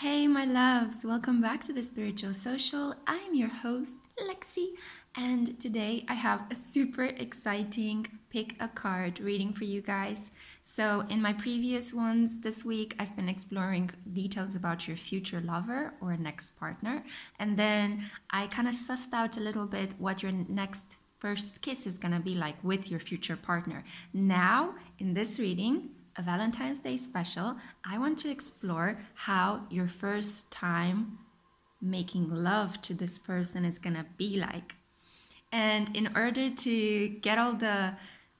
Hey, my loves, welcome back to the Spiritual Social. I'm your host, Lexi, and today I have a super exciting pick a card reading for you guys. So, in my previous ones this week, I've been exploring details about your future lover or next partner, and then I kind of sussed out a little bit what your next first kiss is gonna be like with your future partner. Now, in this reading, a Valentine's Day special, I want to explore how your first time making love to this person is gonna be like. And in order to get all the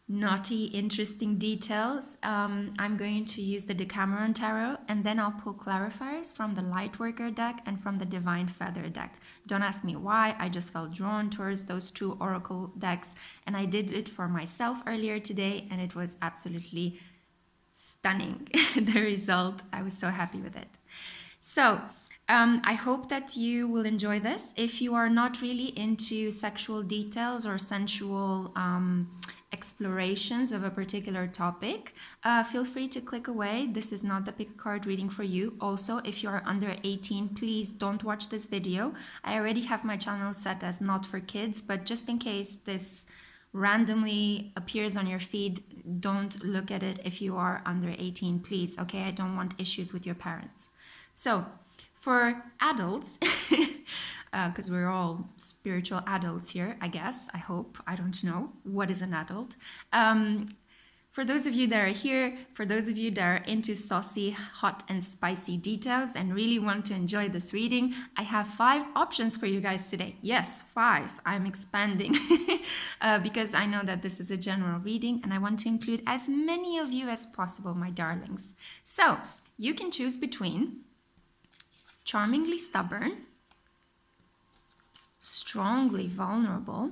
naughty, interesting details, I'm going to use the Decameron Tarot, and then I'll pull clarifiers from the Lightworker deck and from the Divine Feather deck. Don't ask me why, I just felt drawn towards those two oracle decks, and I did it for myself earlier today, and it was absolutely stunning. The result, I was so happy with it. So I hope that you will enjoy this. If you are not really into sexual details or sensual explorations of a particular topic, feel free to click away. This is not the pick a card reading for you. Also, if you are under 18, please don't watch this video. I already have my channel set as not for kids, but just in case this randomly appears on your feed, don't look at it if you are under 18, please. Okay, I don't want issues with your parents. So for adults, because we're all spiritual adults here, I guess, I hope, I don't know what is an adult. For those of you that are here, for those of you that are into saucy, hot and spicy details and really want to enjoy this reading, I have 5 options for you guys today. Yes, 5. I'm expanding because I know that this is a general reading and I want to include as many of you as possible, my darlings. So you can choose between charmingly stubborn, strongly vulnerable,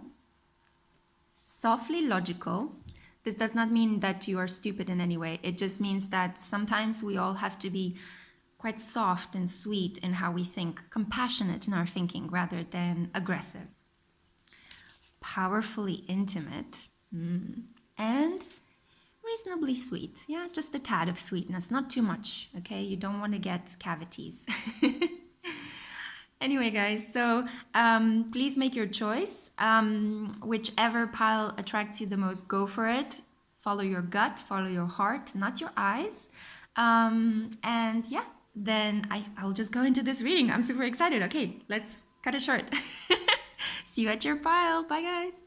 softly logical. This does not mean that you are stupid in any way. It just means that sometimes we all have to be quite soft and sweet in how we think, compassionate in our thinking rather than aggressive. Powerfully intimate, and reasonably sweet. Yeah, just a tad of sweetness, not too much, okay? You don't want to get cavities. Anyway, guys, so please make your choice. Whichever pile attracts you the most, go for it. Follow your gut, follow your heart, not your eyes. And yeah, then I'll just go into this reading. I'm super excited. Okay, let's cut it short. See you at your pile. Bye, guys.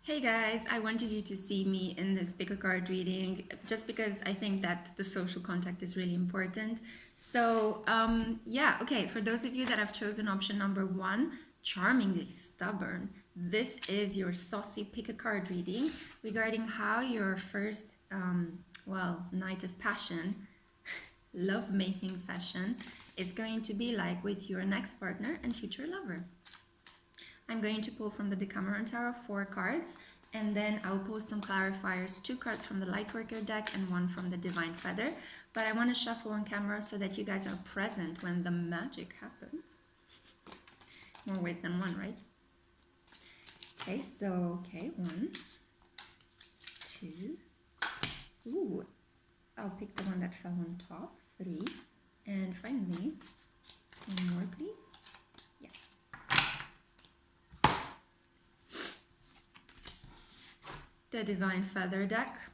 Hey guys, I wanted you to see me in this pick a card reading just because I think that the social contact is really important. So yeah, okay, for those of you that have chosen option number 1, charmingly stubborn, this is your saucy pick a card reading regarding how your first, night of passion, love-making session is going to be like with your next partner and future lover. I'm going to pull from the Decameron Tarot 4 cards, and then I'll pull some clarifiers, 2 cards from the Lightworker deck and 1 from the Divine Feather. But I want to shuffle on camera so that you guys are present when the magic happens. More ways than one, right? Okay, so, 1, 2, ooh, I'll pick the one that fell on top, 3, and finally, 1 more, please. The Divine Feather deck.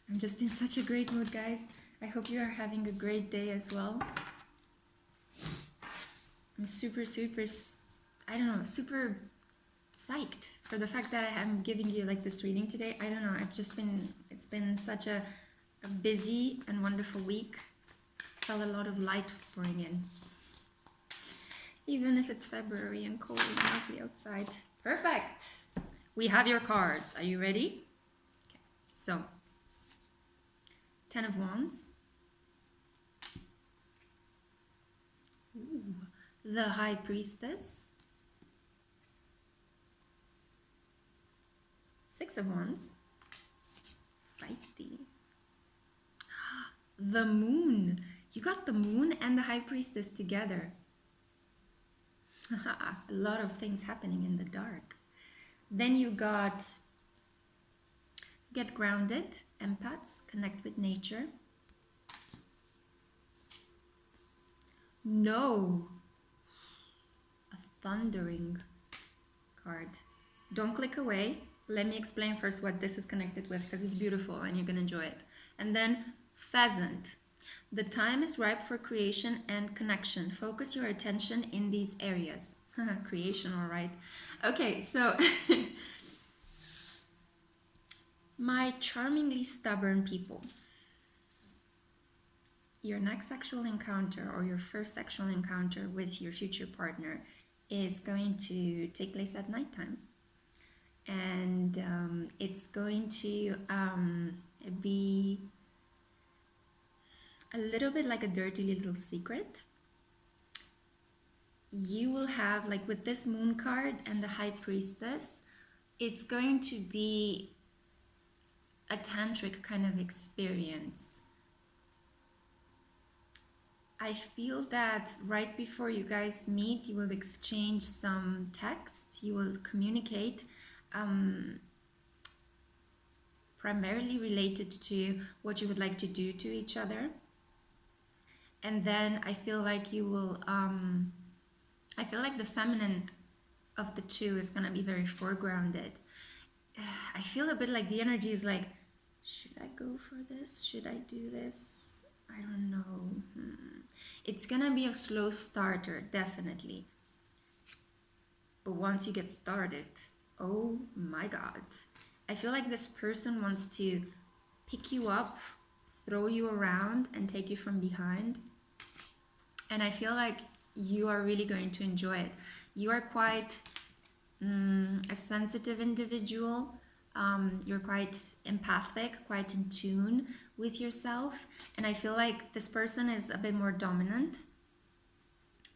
I'm just in such a great mood, guys. I hope you are having a great day as well. I'm super super psyched for the fact that I'm giving you like this reading today. I don't know, it's been such a busy and wonderful week. Felt a lot of light was pouring in. Even if it's February and cold and ugly outside. Perfect. We have your cards. Are you ready? Okay. So, 10 of Wands. Ooh. The High Priestess. 6 of Wands. Feisty. The Moon. You got the Moon and the High Priestess together. A lot of things happening in the dark. Then you got get grounded. Empaths connect with nature. No. A thundering card. Don't click away. Let me explain first what this is connected with, because it's beautiful and you're going to enjoy it. And then pheasant. The time is ripe for creation and connection. Focus your attention in these areas. Creation, all right. Okay, so my charmingly stubborn people. Your next sexual encounter or your first sexual encounter with your future partner is going to take place at nighttime. And it's going to be a little bit like a dirty little secret. You will have, like with this moon card and the high priestess, it's going to be a tantric kind of experience. I feel that right before you guys meet, you will exchange some text, you will communicate, primarily related to what you would like to do to each other. And then I feel like you will, I feel like the feminine of the two is gonna be very foregrounded. I feel a bit like the energy is like, should I go for this? Should I do this? I don't know. It's gonna be a slow starter, definitely. But once you get started, oh my God. I feel like this person wants to pick you up, throw you around, and take you from behind. And I feel like you are really going to enjoy it. You are quite a sensitive individual. You're quite empathic, quite in tune with yourself. And I feel like this person is a bit more dominant.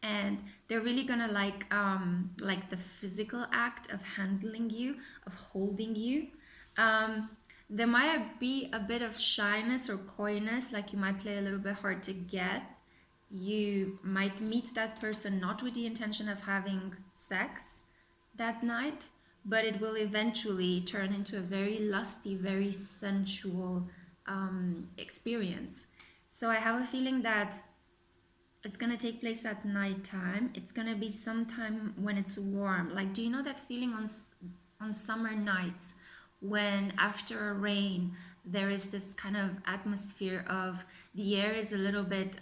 And they're really gonna like the physical act of handling you, of holding you. There might be a bit of shyness or coyness, like you might play a little bit hard to get. You might meet that person not with the intention of having sex that night, but it will eventually turn into a very lusty, very sensual experience. So I have a feeling that it's gonna take place at nighttime. It's gonna be sometime when it's warm. Like, do you know that feeling on summer nights when after a rain there is this kind of atmosphere of the air is a little bit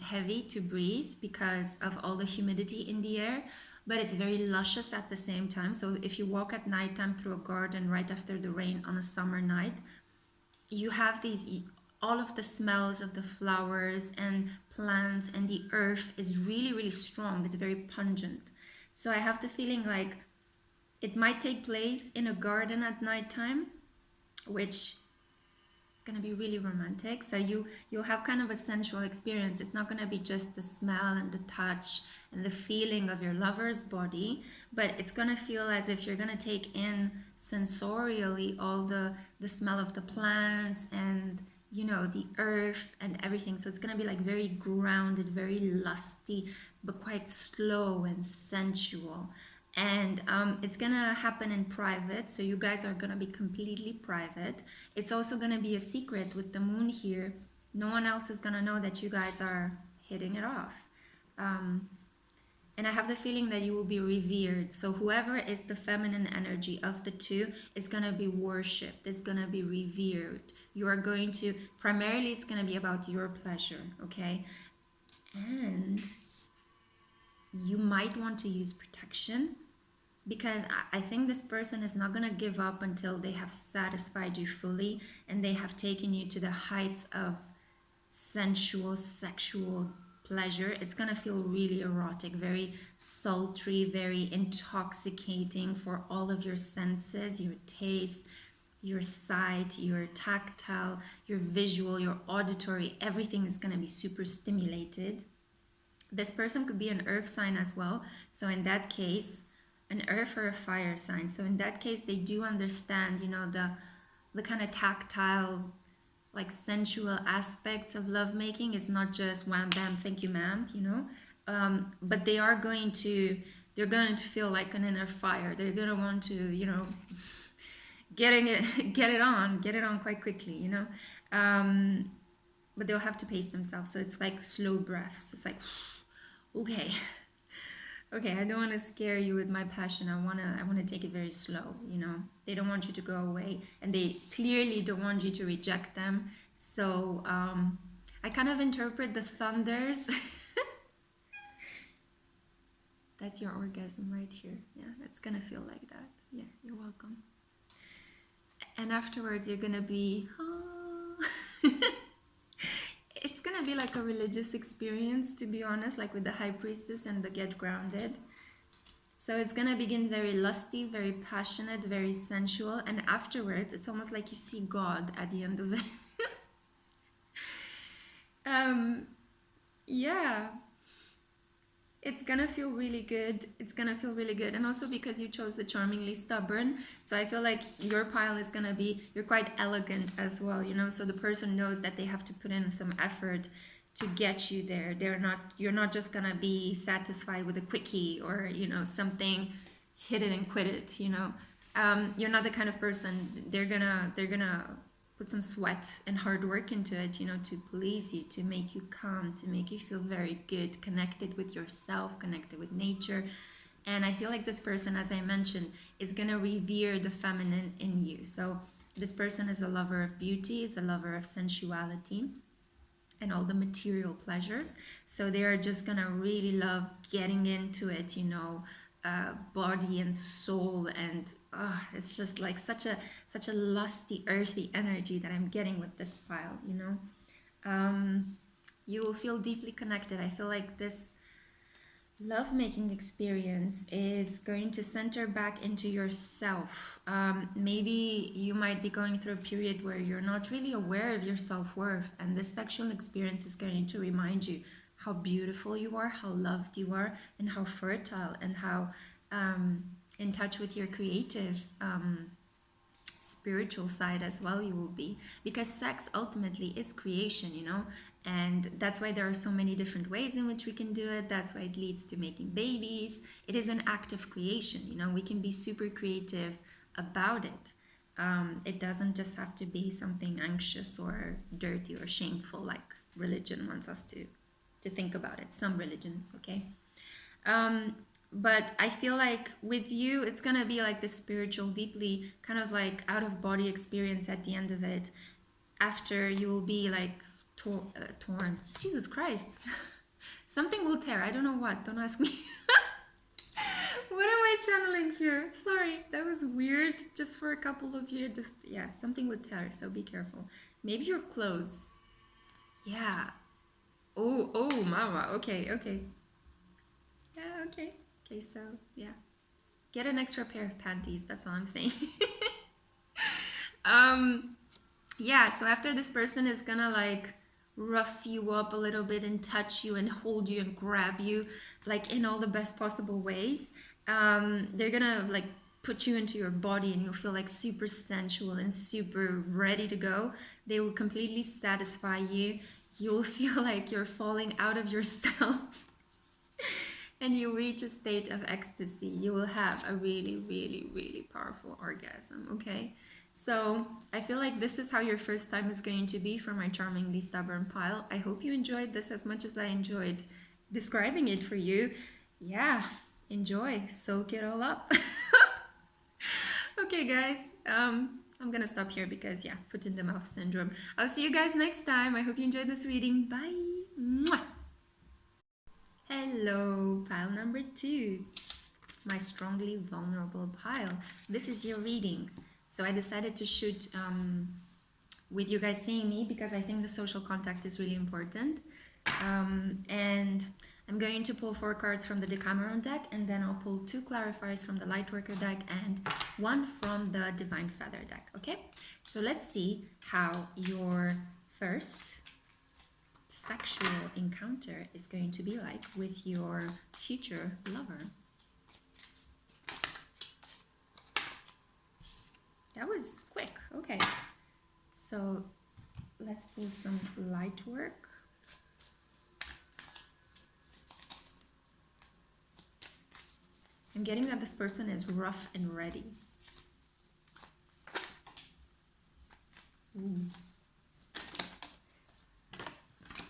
heavy to breathe because of all the humidity in the air, but it's very luscious at the same time. So if you walk at nighttime through a garden right after the rain on a summer night, you have all of the smells of the flowers and plants, and the earth is really, really strong. It's very pungent. So I have the feeling like it might take place in a garden at nighttime, which is going to be really romantic. So you'll have kind of a sensual experience. It's not going to be just the smell and the touch and the feeling of your lover's body, but it's going to feel as if you're going to take in sensorially all the smell of the plants and, you know, the earth and everything. So it's going to be like very grounded, very lusty, but quite slow and sensual. And it's gonna happen in private, so you guys are gonna be completely private. It's also gonna be a secret with the moon here. No one else is gonna know that you guys are hitting it off. And I have the feeling that you will be revered. So whoever is the feminine energy of the two is gonna be worshipped, is gonna be revered. You are going to, primarily it's gonna be about your pleasure, okay? And you might want to use protection, because I think this person is not going to give up until they have satisfied you fully and they have taken you to the heights of sensual, sexual pleasure. It's going to feel really erotic, very sultry, very intoxicating for all of your senses, your taste, your sight, your tactile, your visual, your auditory. Everything is going to be super stimulated. This person could be an earth sign as well. So in that case, an earth or a fire sign. So in that case, they do understand, you know, the kind of tactile, like sensual aspects of lovemaking is not just wham bam, thank you ma'am, you know. But they're going to feel like an inner fire. They're gonna want to, you know, get it on quite quickly, you know. But they'll have to pace themselves, so it's like slow breaths. It's like, okay, okay, I don't want to scare you with my passion. I wanna take it very slow, you know. They don't want you to go away, and they clearly don't want you to reject them. So I kind of interpret the thunders. That's your orgasm right here. Yeah, it's gonna feel like that. Yeah, you're welcome. And afterwards you're gonna be, oh. It's gonna be like a religious experience, to be honest, like with the high priestess and the get grounded. So it's gonna begin very lusty, very passionate, very sensual, and afterwards it's almost like you see God at the end of it. Yeah, it's gonna feel really good. It's gonna feel really good. And also because you chose the charmingly stubborn, so I feel like your pile is gonna be, you're quite elegant as well, you know, so the person knows that they have to put in some effort to get you there. You're not just gonna be satisfied with a quickie or, you know, something, hit it and quit it, you know. You're not the kind of person, they're gonna put some sweat and hard work into it, you know, to please you, to make you calm, to make you feel very good, connected with yourself, connected with nature. And I feel like this person, as I mentioned, is gonna revere the feminine in you. So this person is a lover of beauty, is a lover of sensuality and all the material pleasures. So they are just gonna really love getting into it, you know, body and soul, and it's just like such a lusty, earthy energy that I'm getting with this file, you know. You will feel deeply connected. I feel like this lovemaking experience is going to center back into yourself. Maybe you might be going through a period where you're not really aware of your self-worth, and this sexual experience is going to remind you how beautiful you are, how loved you are, and how fertile and how in touch with your creative spiritual side as well you will be, because sex ultimately is creation, you know. And that's why there are so many different ways in which we can do it. That's why it leads to making babies. It is an act of creation, you know. We can be super creative about it. It doesn't just have to be something anxious or dirty or shameful like religion wants us to think about it, some religions, okay. But I feel like with you, it's gonna be like this spiritual, deeply kind of like out of body experience at the end of it. After you will be like torn. Jesus Christ. Something will tear. I don't know what. Don't ask me. What am I channeling here? Sorry, that was weird. Just for a couple of you, just, yeah, something would tear, so be careful. Maybe your clothes. Yeah. Oh, mama. Okay, okay. Yeah, okay. Okay, so, yeah. Get an extra pair of panties. That's all I'm saying. Yeah, so after this person is gonna like rough you up a little bit and touch you and hold you and grab you like in all the best possible ways, they're gonna like put you into your body and you'll feel like super sensual and super ready to go. They will completely satisfy you. You'll feel like you're falling out of yourself. And you reach a state of ecstasy. You will have a really, really, really powerful orgasm, okay? So I feel like this is how your first time is going to be for my charmingly stubborn pile. I hope you enjoyed this as much as I enjoyed describing it for you. Yeah, enjoy, soak it all up. Okay, guys, I'm gonna stop here because, yeah, foot in the mouth syndrome. I'll see you guys next time. I hope you enjoyed this reading. Bye. Mwah. Hello, pile number 2, my strongly vulnerable pile. This is your reading. So I decided to shoot with you guys seeing me because I think the social contact is really important. And I'm going to pull 4 cards from the Decameron deck, and then I'll pull 2 clarifiers from the Lightworker deck and 1 from the Divine Feather deck, okay? So let's see how your first sexual encounter is going to be like with your future lover. That was quick. Okay, so let's pull some light work. I'm getting that this person is rough and ready. Ooh.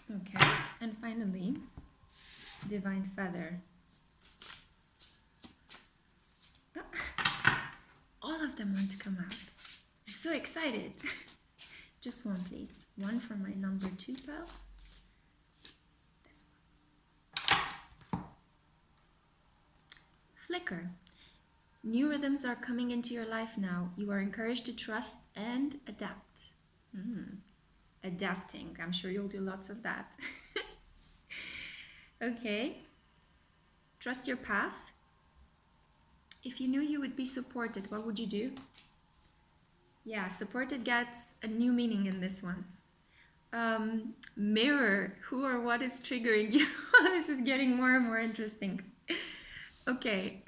Okay, and finally, divine feather. All of them want to come out. I'm so excited. Just one, please. One for my number 2 pal. This one. Flicker. New rhythms are coming into your life now. You are encouraged to trust and adapt. Adapting. I'm sure you'll do lots of that. Okay. Trust your path. If you knew you would be supported, what would you do? Yeah, supported gets a new meaning in this one. Mirror, who or what is triggering you? This is getting more and more interesting. Okay.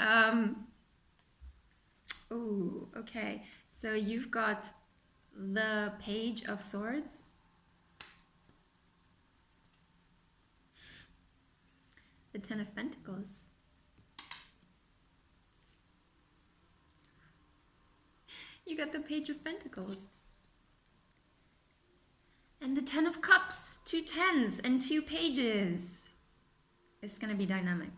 Okay. So you've got the Page of Swords, the Ten of Pentacles, you got the Page of Pentacles, and the Ten of Cups. 2 tens and 2 pages. It's gonna be dynamic.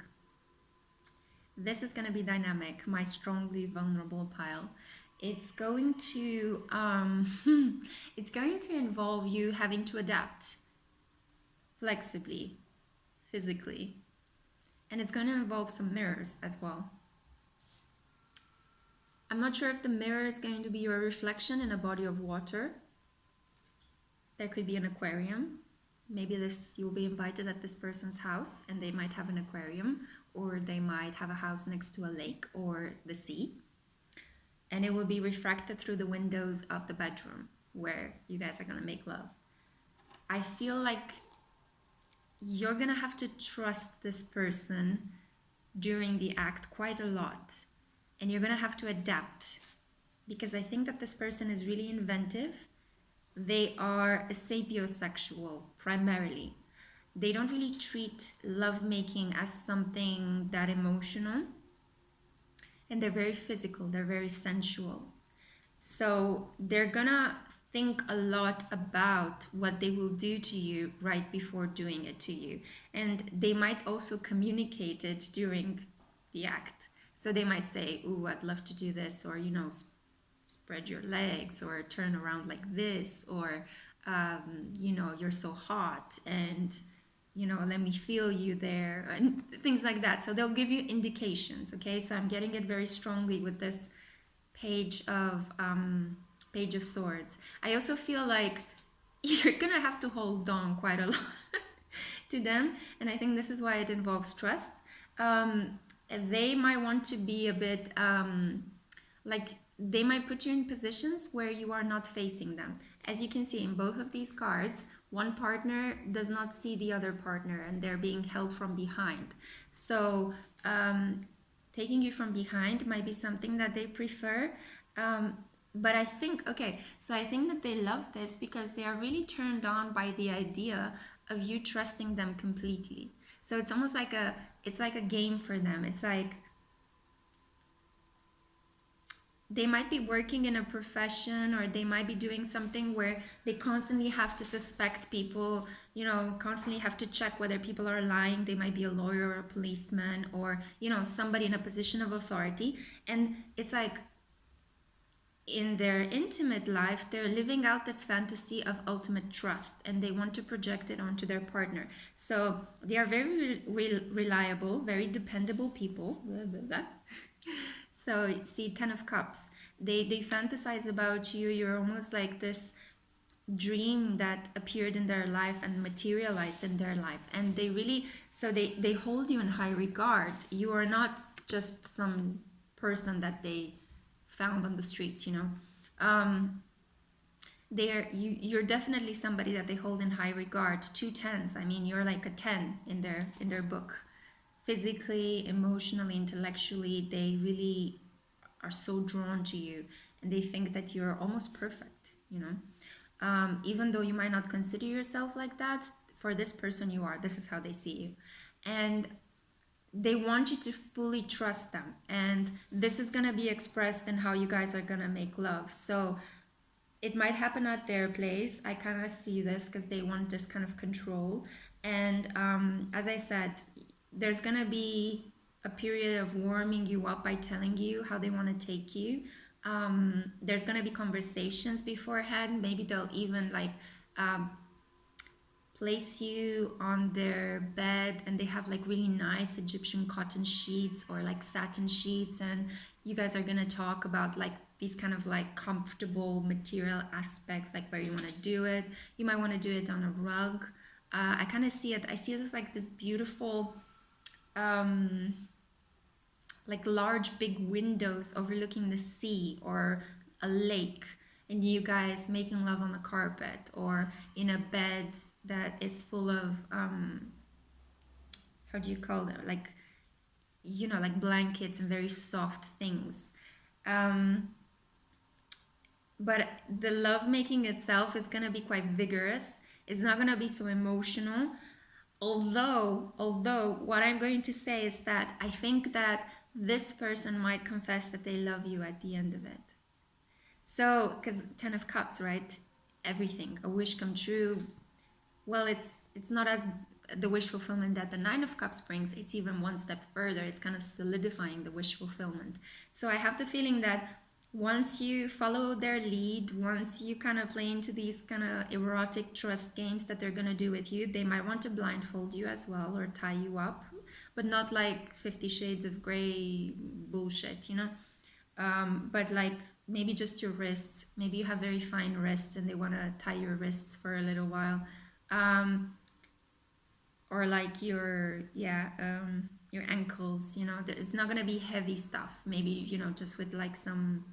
This is gonna be dynamic, my strongly vulnerable pile. It's going to it's going to involve you having to adapt flexibly, physically, and it's going to involve some mirrors as well. I'm not sure if the mirror is going to be your reflection in a body of water. There could be an aquarium. Maybe you'll be invited at this person's house and they might have an aquarium, or they might have a house next to a lake or the sea. And it will be refracted through the windows of the bedroom where you guys are going to make love. I feel like you're going to have to trust this person during the act quite a lot. And you're going to have to adapt, because I think that this person is really inventive. They are a sapiosexual primarily. They don't really treat lovemaking as something that emotional. And they're very physical, they're very sensual. So they're gonna think a lot about what they will do to you right before doing it to you. And they might also communicate it during the act. So they might say, ooh, I'd love to do this, or, you know, spread your legs, or turn around like this, or, you know, you're so hot, and, you know, let me feel you there, and things like that. So they'll give you indications, okay? So I'm getting it very strongly with this Page of Swords. I also feel like you're gonna have to hold on quite a lot to them, and I think this is why it involves trust. They might want to be a bit like, they might put you in positions where you are not facing them. As you can see in both of these cards, one partner does not see the other partner and they're being held from behind. So taking you from behind might be something that they prefer. But I think, okay, so I think that they love this because they are really turned on by the idea of you trusting them completely. So it's almost like it's like a game for them. It's like, they might be working in a profession, or they might be doing something where they constantly have to suspect people, you know, constantly have to check whether people are lying. They might be a lawyer or a policeman, or, you know, somebody in a position of authority. And it's like, in their intimate life, they're living out this fantasy of ultimate trust, and they want to project it onto their partner. So they are very reliable, very dependable people. Blah, blah, blah. So see, 10 of Cups, they fantasize about you. You're almost like this dream that appeared in their life and materialized in their life. And they really, so they hold you in high regard. You are not just some person that they found on the street, you know. You're definitely somebody that they hold in high regard. 2 tens, I mean, you're like a 10 in their book. Physically, emotionally, intellectually, they really are so drawn to you, and they think that you're almost perfect, you know. Even though you might not consider yourself like that, for this person you are. This is how they see you. And they want you to fully trust them, and this is going to be expressed in how you guys are going to make love. So it might happen at their place. I kind of see this because they want this kind of control. And as I said, there's going to be a period of warming you up by telling you how they want to take you. There's going to be conversations beforehand. Maybe they'll even like um, place you on their bed, and they have like really nice Egyptian cotton sheets or like satin sheets, and you guys are gonna talk about like these kind of like comfortable material aspects, like where you want to do it. You might want to do it on a rug. I kind of see it. I see it as like this beautiful, um, like large big windows overlooking the sea or a lake, and you guys making love on the carpet or in a bed that is full of how do you call them, like, you know, like blankets and very soft things. um but the love making itself is going to be quite vigorous. It's not going to be so emotional. Although what I'm going to say is that I think that this person might confess that they love you at the end of it. So, because 10 of Cups, right? Everything, a wish come true. Well, it's not as the wish fulfillment that the 9 of Cups brings. It's even one step further. It's kind of solidifying the wish fulfillment. So I have the feeling that once you follow their lead, once you kind of play into these kind of erotic trust games that they're going to do with you, they might want to blindfold you as well or tie you up, but not like 50 Shades of Grey bullshit, you know? But like maybe just your wrists. Maybe you have very fine wrists and they want to tie your wrists for a little while. Or like your ankles, you know. It's not going to be heavy stuff. Maybe, you know, just with like some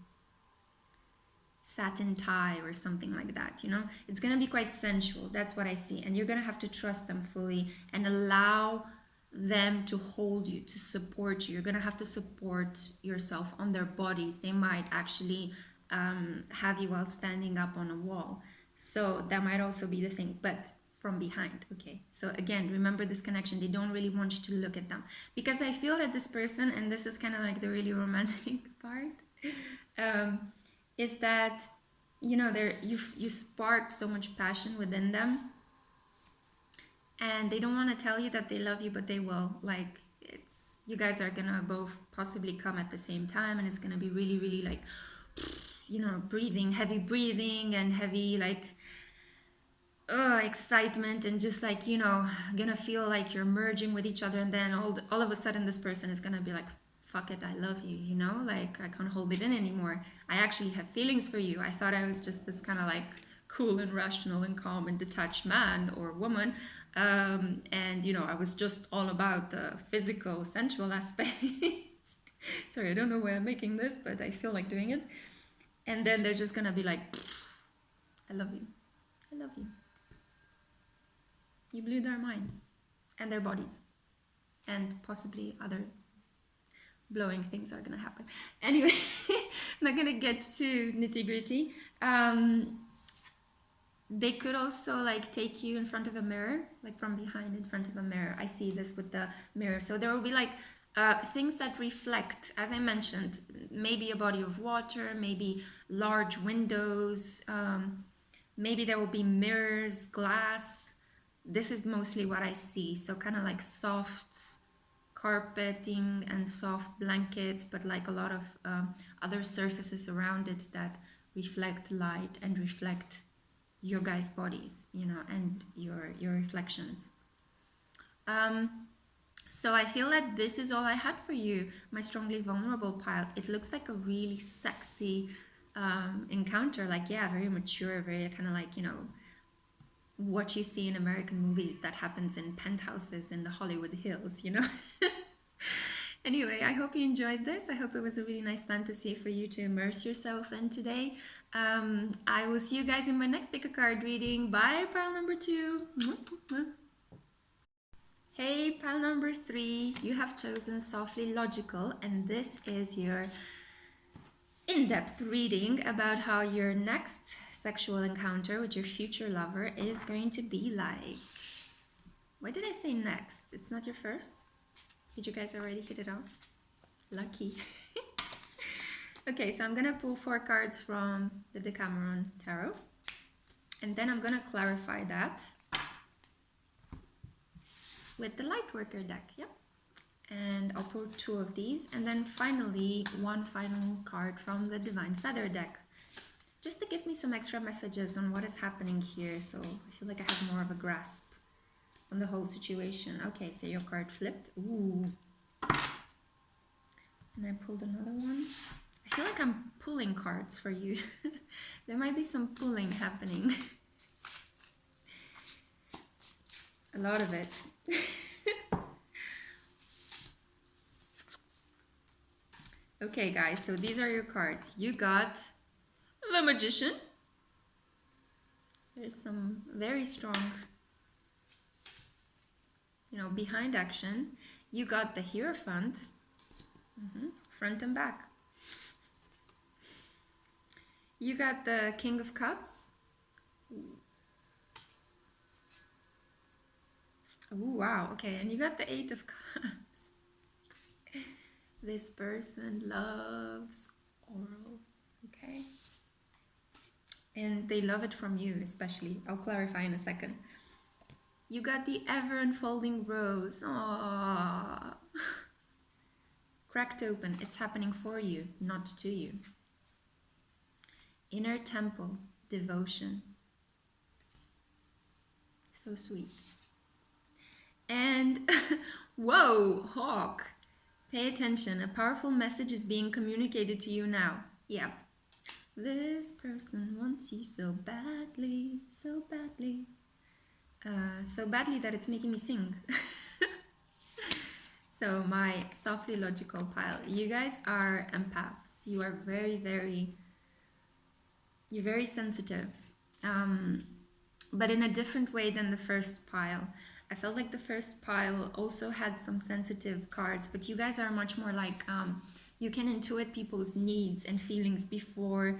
satin tie or something like that, you know. It's going to be quite sensual. That's what I see. And you're going to have to trust them fully and allow them to hold you, to support you. You're going to have to support yourself on their bodies. They might actually have you while standing up on a wall. So that might also be the thing, but from behind. Okay, so again, remember this connection. They don't really want you to look at them, because I feel that this person, and this is kind of like the really romantic part, is that, you know, you spark so much passion within them, and they don't want to tell you that they love you, but they will. Like, it's, you guys are gonna both possibly come at the same time, and it's gonna be really, really like, you know, heavy breathing and heavy like excitement, and just like, you know, gonna feel like you're merging with each other, and then all of a sudden this person is gonna be like, fuck it, I love you, you know, like I can't hold it in anymore. I actually have feelings for you. I thought I was just this kind of like cool and rational and calm and detached man or woman, and you know, I was just all about the physical sensual aspect. Sorry, I don't know why I'm making this, but I feel like doing it. And then they're just gonna be like, I love you, I love you. You blew their minds and their bodies, and possibly other blowing things are gonna happen. Anyway, I'm not gonna get too nitty gritty. They could also like take you in front of a mirror, like from behind in front of a mirror. I see this with the mirror. So there will be like things that reflect, as I mentioned, maybe a body of water, maybe large windows, maybe there will be mirrors, glass. This is mostly what I see. So kind of like soft carpeting and soft blankets, but like a lot of other surfaces around it that reflect light and reflect your guys' bodies, you know, and your reflections. So I feel that this is all I had for you, my strongly vulnerable pile. It looks like a really sexy encounter, like, yeah, very mature, very kind of like, you know, what you see in American movies that happens in penthouses in the Hollywood Hills, you know. Anyway, I hope you enjoyed this. I hope it was a really nice fantasy for you to immerse yourself in today. I will see you guys in my next pick a card reading. Bye, pile number 2. Hey, pile number 3, you have chosen Softly Logical, and this is your in-depth reading about how your next sexual encounter with your future lover is going to be like. Why did I say next? It's not your first? Did you guys already hit it off? Lucky. Okay, so I'm gonna pull 4 cards from the Decameron Tarot, and then I'm gonna clarify that with the Lightworker deck. Yep. And I'll pull 2 of these, and then finally one final card from the Divine Feather deck, just to give me some extra messages on what is happening here, so I feel like I have more of a grasp on the whole situation. Okay, so your card flipped. Ooh. And I pulled another one. I feel like I'm pulling cards for you. There might be some pulling happening. A lot of it. Okay, guys, so these are your cards. You got the Magician. There's some very strong, behind action. You got the Hierophant, front and back. You got the King of Cups. Ooh, wow, okay, and you got the 8 of Cups. This person loves oral, okay? And they love it from you, especially. I'll clarify in a second. You got the ever unfolding rose. Aww. Cracked open. It's happening for you, not to you. Inner temple, devotion. So sweet. And whoa, Hawk. Pay attention. A powerful message is being communicated to you now. Yeah. This person wants you so badly, so badly. So badly that it's making me sing. So my softly logical pile, you guys are empaths. You are you're very sensitive, but in a different way than the first pile. I felt like the first pile also had some sensitive cards, but you guys are much more like, you can intuit people's needs and feelings before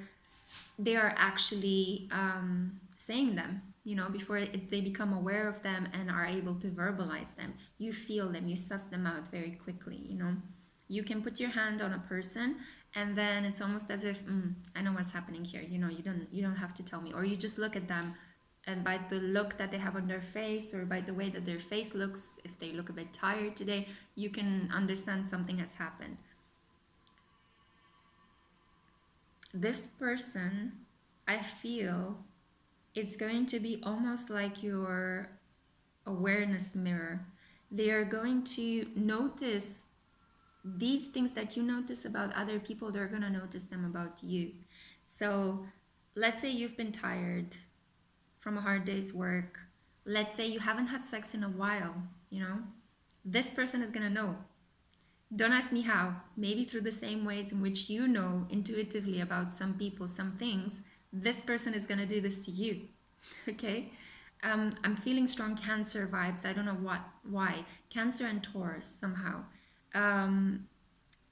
they are actually saying them, before they become aware of them and are able to verbalize them. You feel them, you suss them out very quickly, You can put your hand on a person and then it's almost as if, I know what's happening here, you don't have to tell me. Or you just look at them, and by the look that they have on their face, or by the way that their face looks, if they look a bit tired today, you can understand something has happened. This person, I feel, is going to be almost like your awareness mirror. They are going to notice these things that you notice about other people, they're going to notice them about you. So let's say you've been tired from a hard day's work. Let's say you haven't had sex in a while, This person is going to know. Don't ask me how. Maybe through the same ways in which you know intuitively about some people, some things, this person is going to do this to you. Okay? I'm feeling strong Cancer vibes. I don't know why. Cancer and Taurus somehow.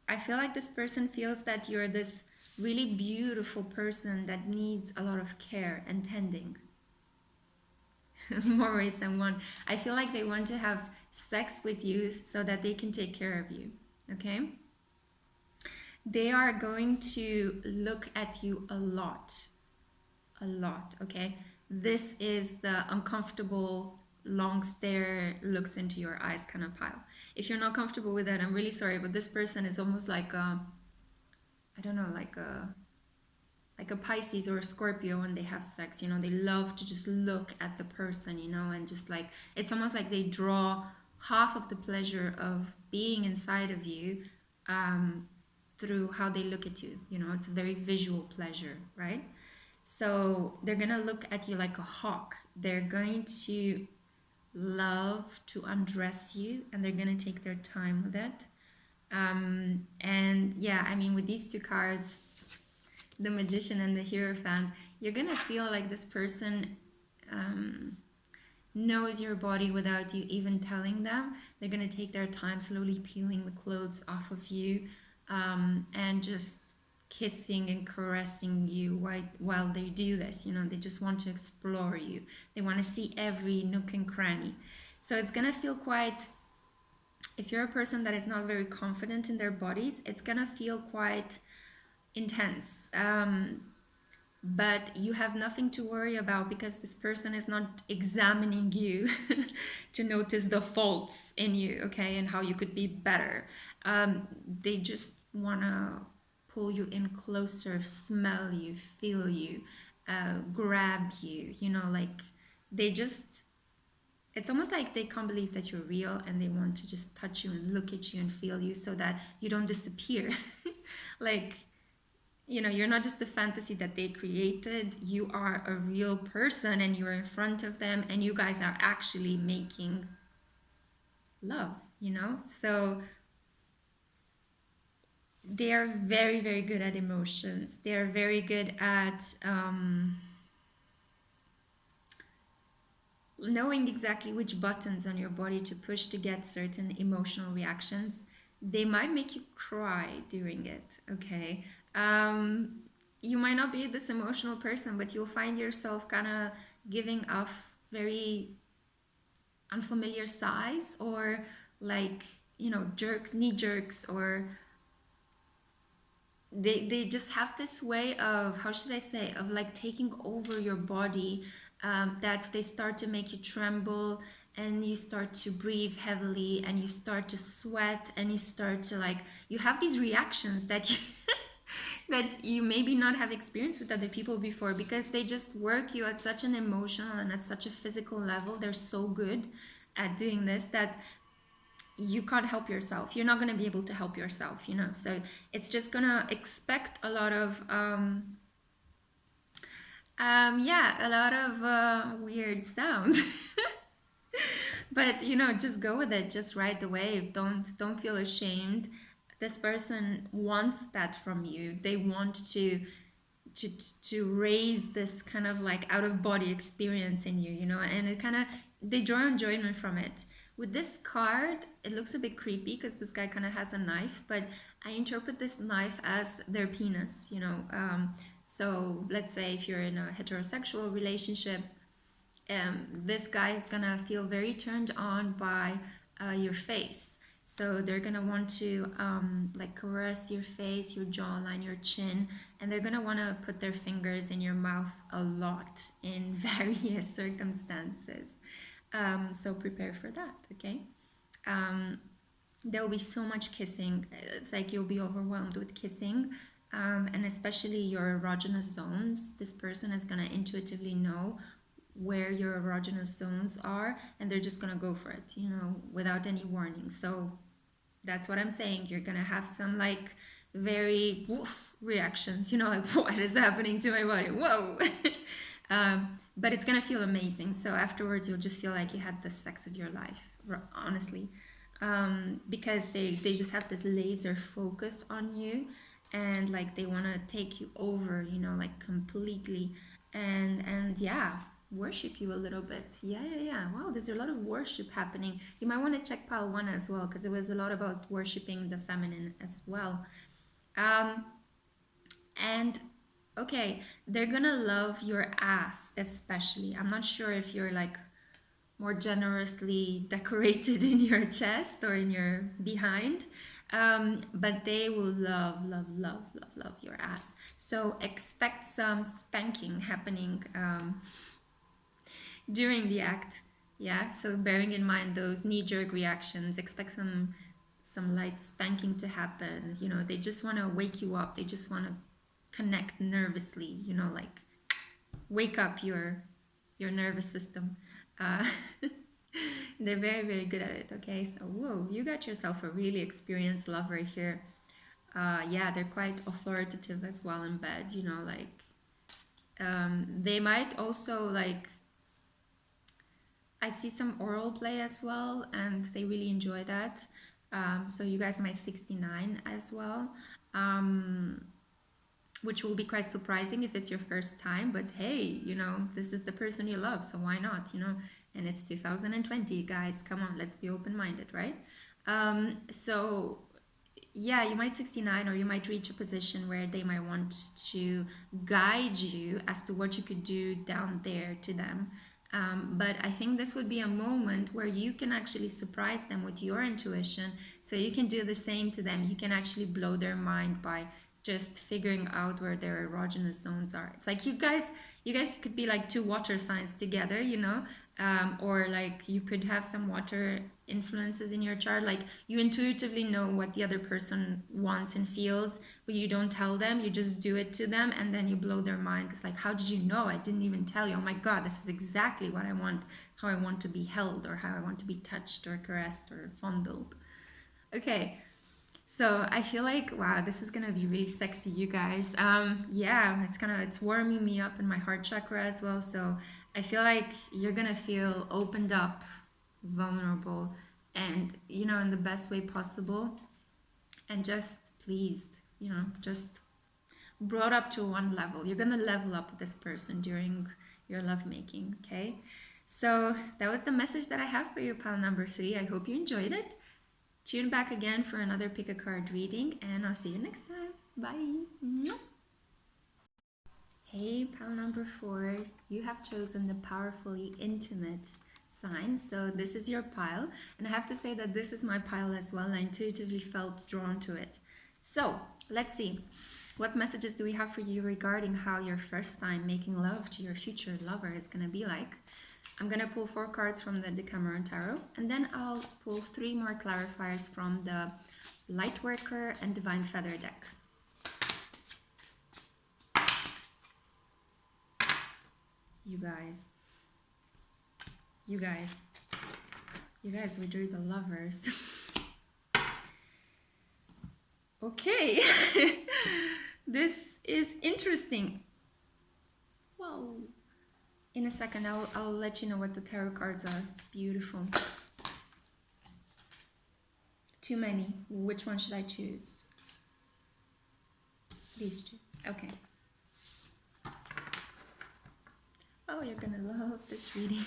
I feel like this person feels that you're this really beautiful person that needs a lot of care and tending. More ways than one. I feel like they want to have sex with you so that they can take care of you. Okay? They are going to look at you a lot. A lot, okay? This is the uncomfortable, long stare, looks into your eyes kind of pile. If you're not comfortable with that, I'm really sorry, but this person is almost like a, I don't know, like a Pisces or a Scorpio when they have sex, they love to just look at the person, and just like, it's almost like they draw half of the pleasure of being inside of you through how they look at you. It's a very visual pleasure, right? So they're gonna look at you like a hawk. They're going to love to undress you, and they're gonna take their time with it. And yeah, I mean, with these 2 cards, the Magician and the Hierophant, you're gonna feel like this person knows your body without you even telling them. They're gonna take their time slowly peeling the clothes off of you, and just kissing and caressing you while they do this. They just want to explore you. They want to see every nook and cranny. So it's gonna feel quite, if you're a person that is not very confident in their bodies, it's gonna feel quite intense. But you have nothing to worry about because this person is not examining you to notice the faults in you, okay, and how you could be better. They just want to pull you in closer, smell you, feel you, grab you, you know, like they just, it's almost like they can't believe that you're real and they want to just touch you and look at you and feel you so that you don't disappear. Like, you know, you're not just the fantasy that they created, you are a real person and you're in front of them and you guys are actually making love, you know? So they are very, very good at emotions. They are very good at knowing exactly which buttons on your body to push to get certain emotional reactions. They might make you cry during it, okay? Um, you might not be this emotional person, but you'll find yourself kind of giving off very unfamiliar sighs or like, you know, jerks, knee jerks, or they just have this way of, how should I say, of like taking over your body, that they start to make you tremble and you start to breathe heavily and you start to sweat and you start to like, you have these reactions that you that you maybe not have experienced with other people before, because they just work you at such an emotional and at such a physical level. They're so good at doing this that you can't help yourself. You're not going to be able to help yourself, you know. So it's just going to expect a lot of yeah, a lot of weird sounds. But you know, just go with it, just ride the wave. Don't feel ashamed. This person wants that from you. They want to to raise this kind of like out of body experience in you, you know, and it kind of, they draw enjoyment from it. With this card, it looks a bit creepy because this guy kind of has a knife, but I interpret this knife as their penis, you know. So let's say if you're in a heterosexual relationship, this guy is gonna feel very turned on by your face. So they're gonna want to like caress your face, your jawline, your chin, and they're gonna want to put their fingers in your mouth a lot in various circumstances. So prepare for that, okay? There will be so much kissing. It's like you'll be overwhelmed with kissing. And especially your erogenous zones. This person is gonna intuitively know where your erogenous zones are and they're just gonna go for it, you know, without any warning. So that's what I'm saying. You're gonna have some like very woof reactions, you know, like what is happening to my body? Whoa. But it's gonna feel amazing. So afterwards you'll just feel like you had the sex of your life, honestly. Because they just have this laser focus on you and like they want to take you over, you know, like completely, and yeah, worship you a little bit. Yeah. Wow, there's a lot of worship happening. You might want to check pile one as well, because it was a lot about worshiping the feminine as well. And okay, they're gonna love your ass, especially. I'm not sure if you're like more generously decorated in your chest or in your behind, but they will love your ass. So expect some spanking happening during the act. Yeah, so bearing in mind those knee-jerk reactions, expect some light spanking to happen. You know, they just want to wake you up. They just want to connect nervously, you know, like wake up your nervous system. uh, they're very, very good at it. Okay, so whoa, you got yourself a really experienced lover here. Yeah, they're quite authoritative as well in bed, you know, like they might also like, I see some oral play as well, and they really enjoy that. So you guys might 69 as well, which will be quite surprising if it's your first time. But hey, you know, this is the person you love, so why not, you know? And it's 2020, guys. Come on, let's be open-minded, right? So yeah, you might 69, or you might reach a position where they might want to guide you as to what you could do down there to them. But I think this would be a moment where you can actually surprise them with your intuition. So you can do the same to them. You can actually blow their mind by just figuring out where their erogenous zones are. It's like you guys could be like two water signs together, you know, or like you could have some water influences in your chart. Like you intuitively know what the other person wants and feels, but you don't tell them, you just do it to them, and then you blow their mind. It's like, how did you know? I didn't even tell you. Oh my god, this is exactly what I want, how I want to be held, or how I want to be touched or caressed or fondled. Okay, so I feel like, wow, this is gonna be really sexy, you guys. Yeah, it's warming me up in my heart chakra as well. So I feel like you're gonna feel opened up, vulnerable, and you know, in the best way possible, and just pleased, you know, just brought up to one level. You're gonna level up with this person during your lovemaking, okay? So that was the message that I have for you, pal number 3. I hope you enjoyed it. Tune back again for another pick a card reading, and I'll see you next time. Bye. Hey, pal number 4, you have chosen the powerfully intimate sign. So this is your pile, and I have to say that this is my pile as well. I intuitively felt drawn to it. So let's see. What messages do we have for you regarding how your first time making love to your future lover is going to be like? I'm going to pull 4 cards from the Decameron Tarot, and then I'll pull 3 more clarifiers from the Lightworker and Divine Feather deck. You guys, we drew the lovers. Okay, this is interesting. Whoa. In a second, I'll let you know what the tarot cards are. Beautiful. Too many. Which one should I choose? These two. Okay. Oh, you're gonna love this reading.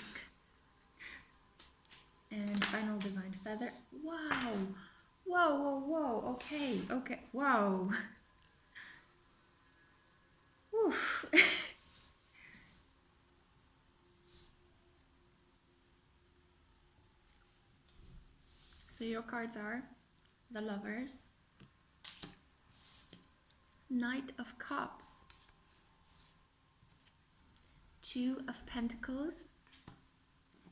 And final Divine Feather. Wow. Whoa, whoa, whoa. Okay, okay. Whoa. Oof. So your cards are the Lovers, Knight of Cups, 2 of Pentacles,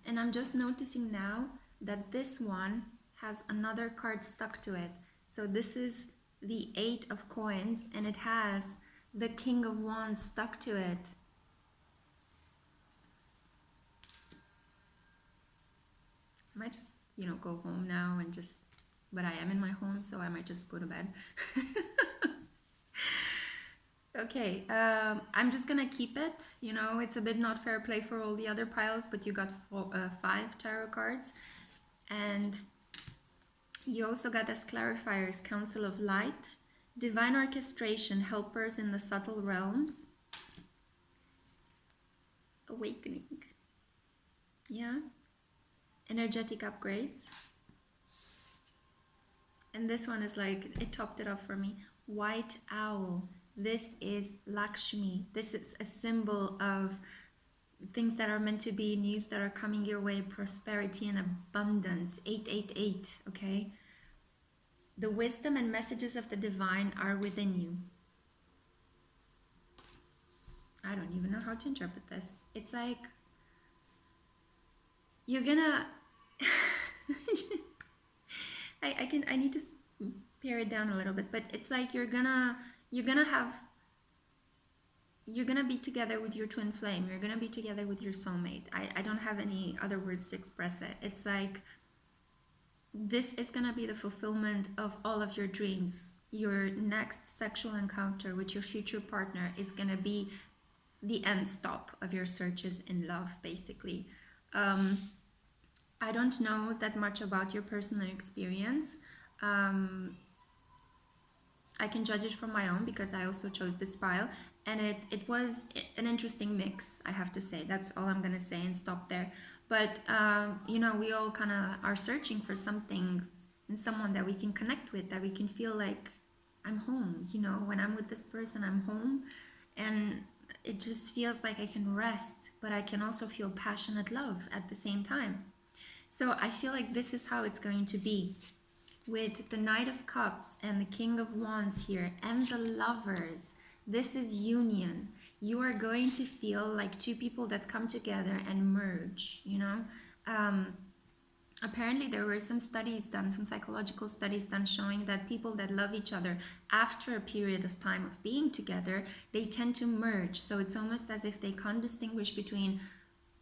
and I'm just noticing now that this one has another card stuck to it. So this is the 8 of Coins, and it has the King of Wands stuck to it. I might just, you know, go home now and just, but I am in my home, so I might just go to bed. Okay, I'm just gonna keep it. You know, it's a bit not fair play for all the other piles, but you got 5 tarot cards. And you also got as clarifiers, Council of Light, Divine Orchestration, Helpers in the Subtle Realms, Awakening. Yeah. Energetic Upgrades. And this one is like, it topped it up for me. White Owl. This is Lakshmi. This is a symbol of things that are meant to be, news that are coming your way, prosperity and abundance. 888, okay? The wisdom and messages of the divine are within you. I don't even know how to interpret this. It's like you're gonna I need to pare it down a little bit, but it's like you're gonna be together with your twin flame. You're gonna be together with your soulmate. I don't have any other words to express it. It's like this is gonna be the fulfillment of all of your dreams. Your next sexual encounter with your future partner is gonna be the end stop of your searches in love, basically. I don't know that much about your personal experience. I can judge it from my own because I also chose this pile, and it was an interesting mix, I have to say. That's all I'm gonna say and stop there. But you know, we all kind of are searching for something and someone that we can connect with, that we can feel like I'm home. You know, when I'm with this person, I'm home, and it just feels like I can rest, but I can also feel passionate love at the same time. So I feel like this is how it's going to be. with the Knight of Cups and the King of Wands here and the Lovers. This is union. You are going to feel like two people that come together and merge, you know? Apparently there were some studies done, some psychological studies done, showing that people that love each other after a period of time of being together, they tend to merge. So it's almost as if they can't distinguish between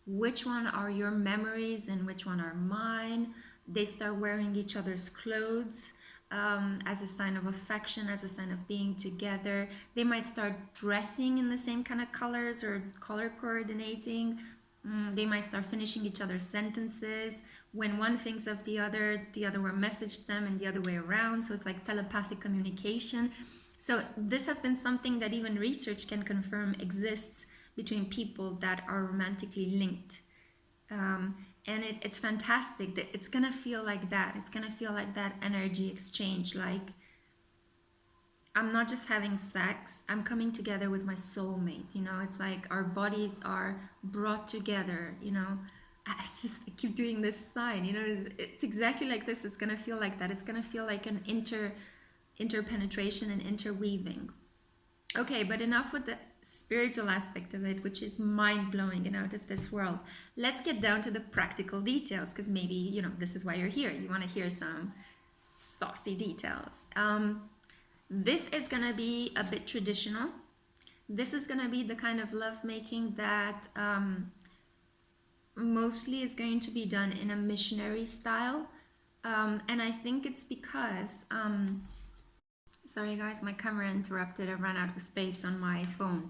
which one are your memories and which one are mine. They start wearing each other's clothes as a sign of affection, as a sign of being together. They might start dressing in the same kind of colors or color coordinating. They might start finishing each other's sentences. When one thinks of the other one messaged them, and the other way around. So it's like telepathic communication. So this has been something that even research can confirm exists between people that are romantically linked. And it's fantastic. That it's gonna feel like that. It's gonna feel like that energy exchange. Like, I'm not just having sex, I'm coming together with my soulmate, you know? It's like our bodies are brought together, you know? I keep doing this sign, you know? It's exactly like this. It's gonna feel like that. It's gonna feel like an interpenetration and interweaving. Okay, but enough with the spiritual aspect of it, which is mind-blowing and out of this world. Let's get down to the practical details, because maybe, you know, this is why you're here. You want to hear some saucy details. This is going to be a bit traditional. This is going to be the kind of lovemaking that mostly is going to be done in a missionary style. And I think it's because... sorry guys, my camera interrupted. I ran out of space on my phone.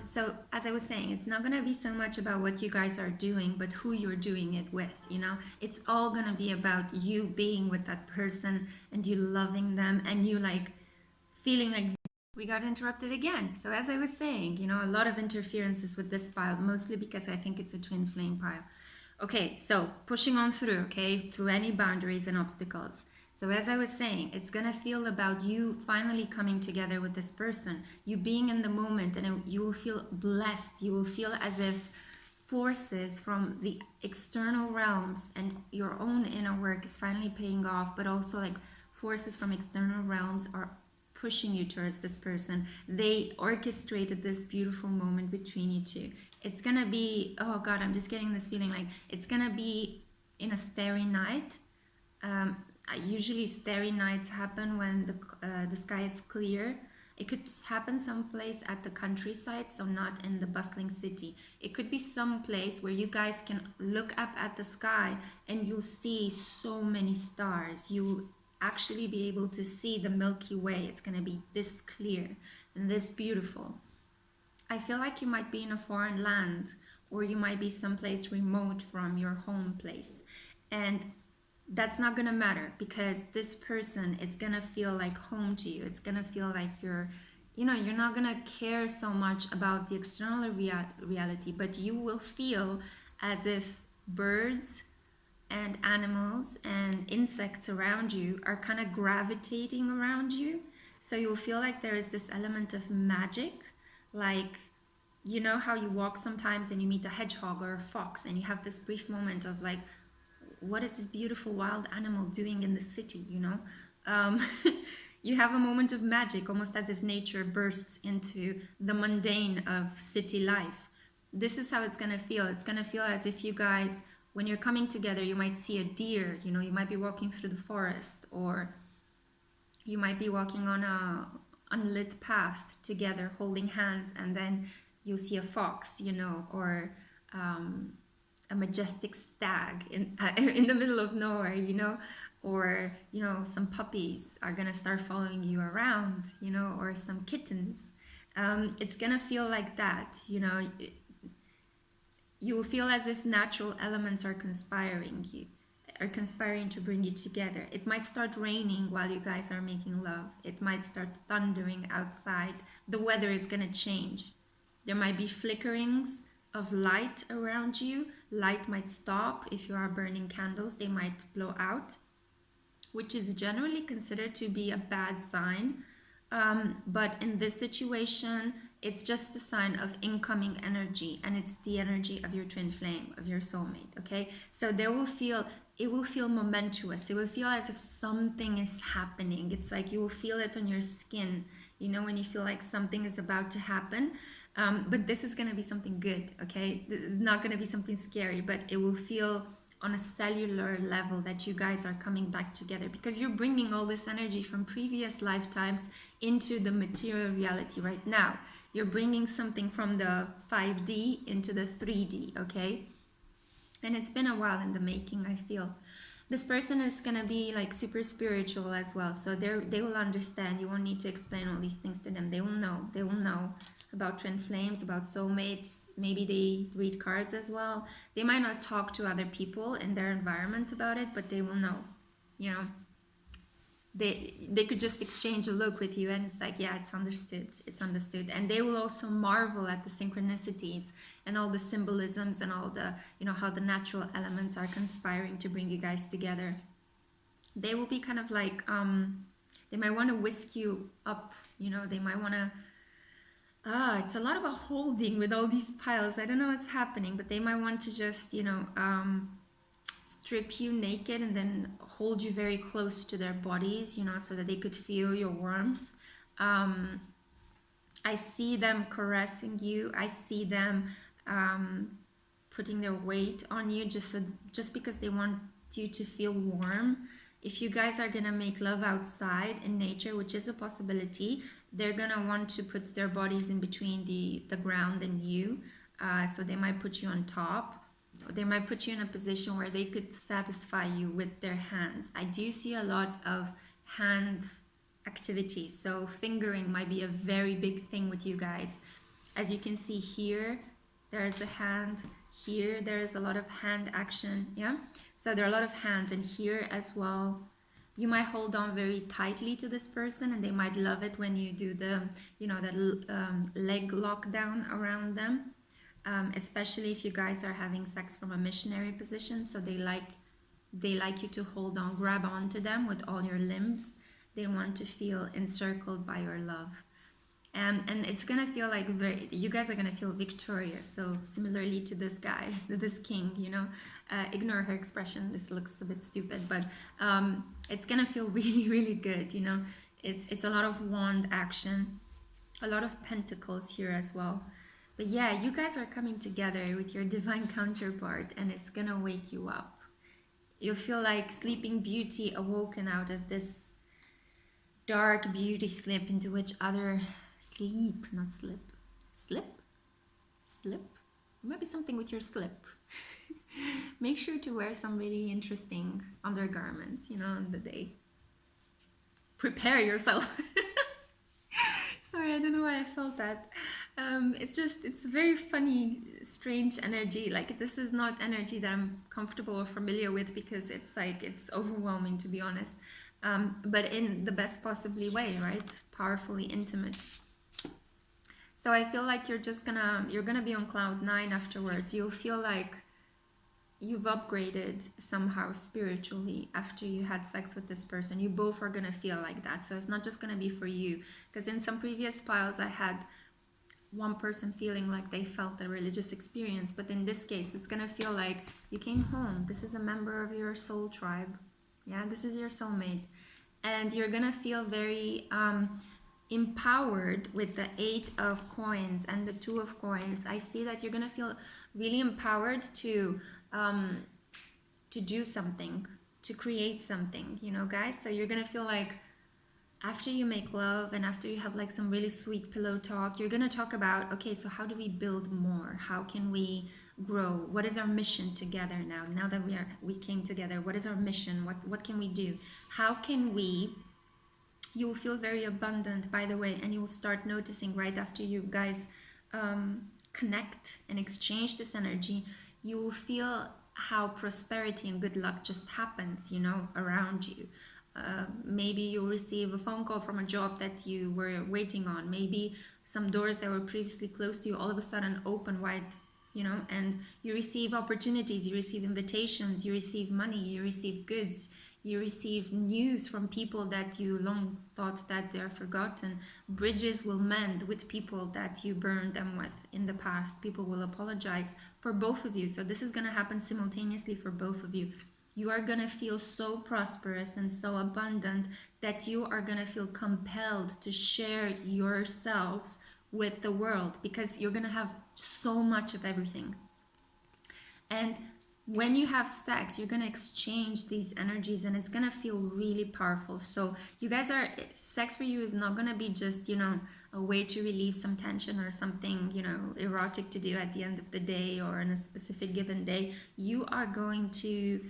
So as I was saying, it's not going to be so much about what you guys are doing, but who you're doing it with, you know? It's all going to be about you being with that person and you loving them and you like feeling like... We got interrupted again. So as I was saying, you know, a lot of interferences with this pile, mostly because I think it's a twin flame pile. Okay, so pushing on through, okay, through any boundaries and obstacles. So as I was saying, it's going to feel about you finally coming together with this person, you being in the moment, and you will feel blessed. You will feel as if forces from the external realms and your own inner work is finally paying off, but also like forces from external realms are pushing you towards this person. They orchestrated this beautiful moment between you two. It's going to be, oh God, I'm just getting this feeling like it's going to be in a starry night. Usually starry nights happen when the sky is clear. It could happen someplace at the countryside, so not in the bustling city. It could be some place where you guys can look up at the sky and you'll see so many stars. You'll actually be able to see the Milky Way. It's going to be this clear and this beautiful. I feel like you might be in a foreign land, or you might be someplace remote from your home place. And that's not gonna matter, because this person is gonna feel like home to you. It's gonna feel like you're not gonna care so much about the external reality, but you will feel as if birds and animals and insects around you are kind of gravitating around you. So you'll feel like there is this element of magic, like, you know how you walk sometimes and you meet a hedgehog or a fox and you have this brief moment of like, what is this beautiful wild animal doing in the city, you know? You have a moment of magic, almost as if nature bursts into the mundane of city life. This is how it's gonna feel. It's gonna feel as if you guys, when you're coming together, you might see a deer, you know, you might be walking through the forest, or you might be walking on a unlit path together, holding hands, and then you'll see a fox, you know, or a majestic stag in the middle of nowhere, you know, or, you know, some puppies are gonna start following you around, you know, or some kittens. It's gonna feel like that, you know. You will feel as if natural elements are conspiring to bring you together. It might start raining while you guys are making love. It might start thundering outside. The weather is gonna change. There might be flickerings of light around you. Light might stop. If you are burning candles, they might blow out, which is generally considered to be a bad sign. But in this situation, It's just a sign of incoming energy, and it's the energy of your twin flame, of your soulmate. Okay, so it will feel momentous. It will feel as if something is happening. It's like you will feel it on your skin, you know, when you feel like something is about to happen. But this is going to be something good. Okay, this is not going to be something scary, but it will feel on a cellular level that you guys are coming back together, because you're bringing all this energy from previous lifetimes into the material reality right now. You're bringing something from the 5D into the 3D, okay? And it's been a while in the making, I feel. This person is gonna be like super spiritual as well, so they will understand. You won't need to explain all these things to them. They will know. They will know about twin flames, about soulmates. Maybe they read cards as well. They might not talk to other people in their environment about it, but they will know. You know, they could just exchange a look with you, and it's like, yeah, it's understood. And they will also marvel at the synchronicities and all the symbolisms and all the, you know, how the natural elements are conspiring to bring you guys together. They will be kind of like they might want to whisk you up, you know. They might want to it's a lot about holding with all these piles. I don't know what's happening, but they might want to just, you know, strip you naked and then hold you very close to their bodies, you know, so that they could feel your warmth. I see them caressing you. I see them putting their weight on you just because they want you to feel warm. If you guys are gonna make love outside in nature, which is a possibility, they're gonna want to put their bodies in between the ground and you. So they might put you on top. They might put you in a position where they could satisfy you with their hands. I do see a lot of hand activities, so fingering might be a very big thing with you guys. As you can see here, there is a hand. Here there is a lot of hand action, yeah, so there are a lot of hands, and here as well. You might hold on very tightly to this person, and they might love it when you do the, you know, that leg lockdown around them. Especially if you guys are having sex from a missionary position, so they like you to hold on, grab onto them with all your limbs. They want to feel encircled by your love, and it's gonna feel like you guys are gonna feel victorious. So similarly to this guy, this king, you know, ignore her expression. This looks a bit stupid, but it's gonna feel really, really good. You know, it's a lot of wand action, a lot of pentacles here as well. But yeah, you guys are coming together with your divine counterpart, and it's gonna wake you up. You'll feel like Sleeping Beauty awoken out of this dark beauty sleep into which other sleep, not slip. Slip? Slip? Maybe something with your slip. Make sure to wear some really interesting undergarments, you know, on the day. Prepare yourself. Sorry, I don't know why I felt that. It's a very funny, strange energy. Like, this is not energy that I'm comfortable or familiar with, because it's like, it's overwhelming, to be honest. But in the best possibly way, right? Powerfully intimate. So I feel like you're gonna be on cloud 9 afterwards. You'll feel like you've upgraded somehow spiritually after you had sex with this person. You both are gonna feel like that. So it's not just gonna be for you, because in some previous piles I had one person feeling like they felt a religious experience, but in this case it's gonna feel like you came home. This is a member of your soul tribe. Yeah, this is your soulmate, and you're gonna feel very empowered with the 8 of coins and the 2 of coins. I see that you're gonna feel really empowered to do something, to create something, you know, guys. So you're gonna feel like after you make love and after you have like some really sweet pillow talk, you're gonna talk about, okay, so how do we build more? How can we grow? What is our mission together now? Now that we came together, what is our mission? What can we do? How can we? You will feel very abundant, by the way, and you will start noticing right after you guys connect and exchange this energy, you will feel how prosperity and good luck just happens, you know, around you. Maybe you'll receive a phone call from a job that you were waiting on. Maybe some doors that were previously closed to you all of a sudden open wide, you know, and you receive opportunities, you receive invitations, you receive money, you receive goods, You receive news from people that you long thought that they're forgotten. Bridges will mend with people that you burned them with in the past. People will apologize for both of you. So this is going to happen simultaneously for both of you. You are going to feel so prosperous and so abundant that you are going to feel compelled to share yourselves with the world, because you're going to have so much of everything. And when you have sex, you're going to exchange these energies, and it's going to feel really powerful. So you guys are, sex for you is not going to be just, you know, a way to relieve some tension or something, you know, erotic to do at the end of the day or on a specific given day. You are going to